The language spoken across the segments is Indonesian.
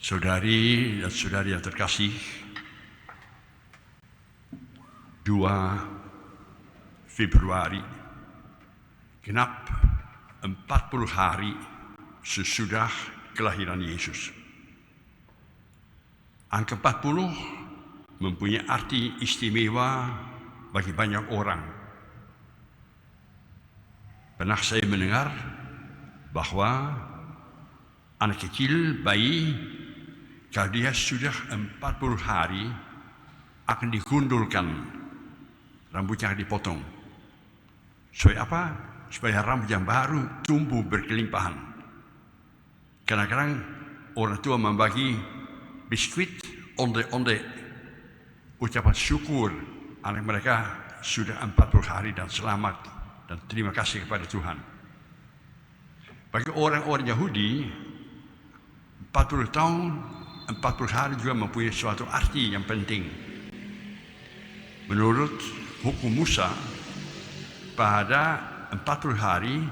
Saudari dan saudari yang terkasih, 2 Februari genap 40 hari sesudah kelahiran Yesus. Angka 40 mempunyai arti istimewa bagi banyak orang. Pernah saya mendengar bahwa anak kecil, bayi, kalau dia sudah 40 hari akan digundulkan, rambutnya akan dipotong. Supaya apa? Supaya rambut yang baru tumbuh berkelimpahan. Kadang-kadang orang tua membagi biskuit, onde-onde, ucapan syukur anak mereka sudah 40 hari dan selamat dan terima kasih kepada Tuhan. Bagi orang-orang Yahudi, 40 tahun, 40 hari juga mempunyai suatu arti yang penting. Menurut hukum Musa, pada 40 hari,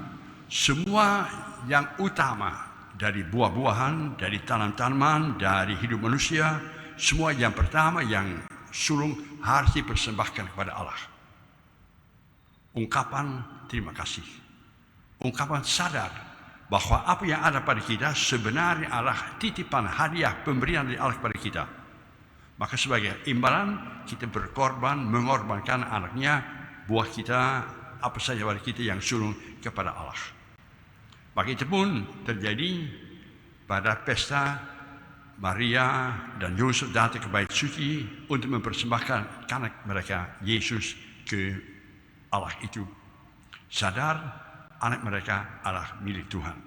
semua yang utama dari buah-buahan, dari tanaman-tanaman, dari hidup manusia, semua yang pertama, yang sulung harus dipersembahkan kepada Allah. Ungkapan terima kasih. Ungkapan sadar bahwa apa yang ada pada kita sebenarnya adalah titipan, hadiah, pemberian dari Allah kepada kita. Maka sebagai imbalan kita berkorban, mengorbankan anaknya, buah kita, apa saja pada kita yang sulung kepada Allah. Maka itu pun terjadi pada pesta Maria dan Yusuf datang ke bait suci untuk mempersembahkan anak mereka Yesus ke Allah itu. Sadar anak mereka adalah milik Tuhan.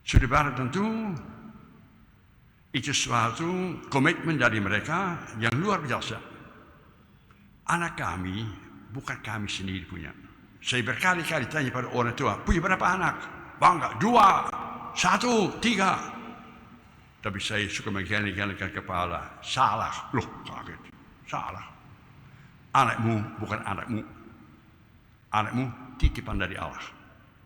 Saudara, tentu itu suatu komitmen dari mereka yang luar biasa. Anak kami bukan kami sendiri punya. Saya berkali-kali tanya pada orang tua, punya berapa anak? Bangga, 2, 1, 3. Tapi saya suka menggeleng-gelengkan kepala. Salah, loh kaget, salah. Anakmu bukan anakmu. Anakmu titipan dari Allah.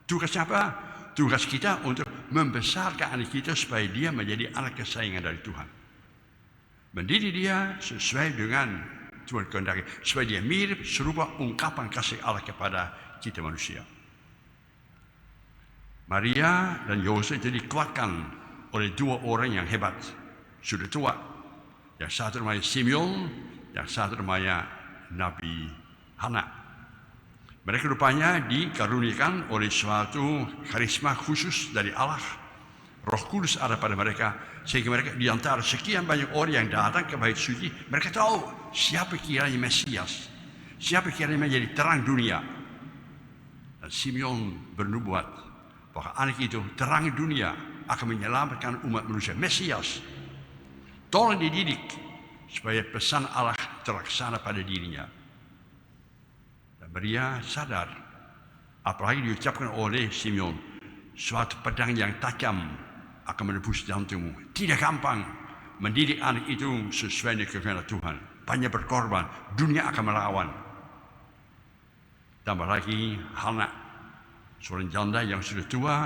Tugas apa? Tugas kita untuk membesarkan anak kita supaya dia menjadi anak kesayangan dari Tuhan. Mendidik dia sesuai dengan Tuhan kehendaki, supaya dia mirip serupa ungkapan kasih Allah kepada kita manusia. Maria dan Yosef jadi dikuatkan oleh 2 orang yang hebat, sudah tua. Yang satu namanya Simeon, yang satu namanya Nabi Hana. Mereka rupanya dikaruniakan oleh suatu karisma khusus dari Allah. Roh Kudus ada pada mereka, sehingga mereka di antara sekian banyak orang yang datang ke bait suci, mereka tahu siapa kiranya Mesias, siapa kiranya menjadi terang dunia. Dan Simeon bernubuat bahwa anak itu terang dunia, akan menyelamatkan umat manusia, Mesias. Tolong dididik supaya pesan Allah terlaksana pada dirinya. Dan Maria sadar, apalagi diucapkan oleh Simeon, suatu pedang yang tajam akan menembus jantungmu. Tidak gampang mendidik anak itu sesuai dengan kehendak Tuhan. Banyak berkorban, dunia akan melawan. Tambah lagi Hana, seorang janda yang sudah tua,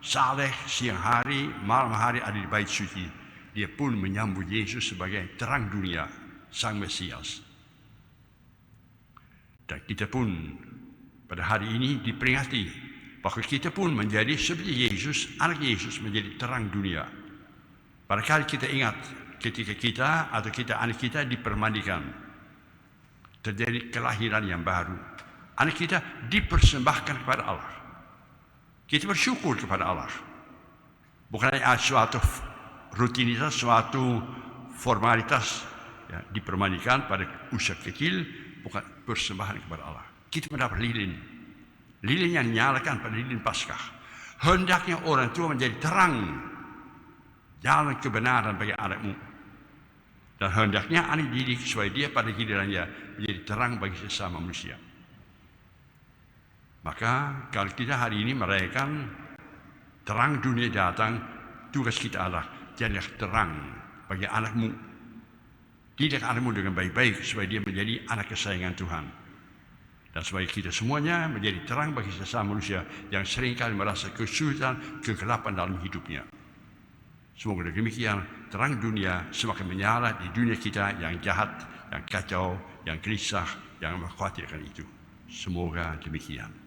saleh, siang hari, malam hari ada di bait suci. Dia pun menyambut Yesus sebagai terang dunia, Sang Mesias. Dan kita pun pada hari ini diperingati bahwa kita pun menjadi seperti Yesus, anak Yesus menjadi terang dunia. Barangkali kita ingat ketika kita atau kita anak kita dipermandikan, terjadi kelahiran yang baru. Anak kita dipersembahkan kepada Allah. Kita bersyukur kepada Allah. Bukan hanya suatu rutinitas, suatu formalitas, ya, dipermandikan pada usia kecil, bukan persembahan kepada Allah. Kita mendapat lilin. Lilin yang nyalakan pada lilin Paskah. Hendaknya orang tua menjadi terang jalan kebenaran bagi anakmu. Dan hendaknya anak didik supaya dia pada gilirannya menjadi terang bagi sesama manusia. Maka kalau kita hari ini merayakan terang dunia datang, tugas kita adalah jadilah terang bagi anakmu. Didik anakmu dengan baik-baik supaya dia menjadi anak kesayangan Tuhan. Dan supaya kita semuanya menjadi terang bagi sesama manusia yang seringkali merasa kesulitan, kegelapan dalam hidupnya. Semoga demikian terang dunia semakin menyala di dunia kita yang jahat, yang kacau, yang gelisah, yang mengkhawatirkan itu. Semoga demikian.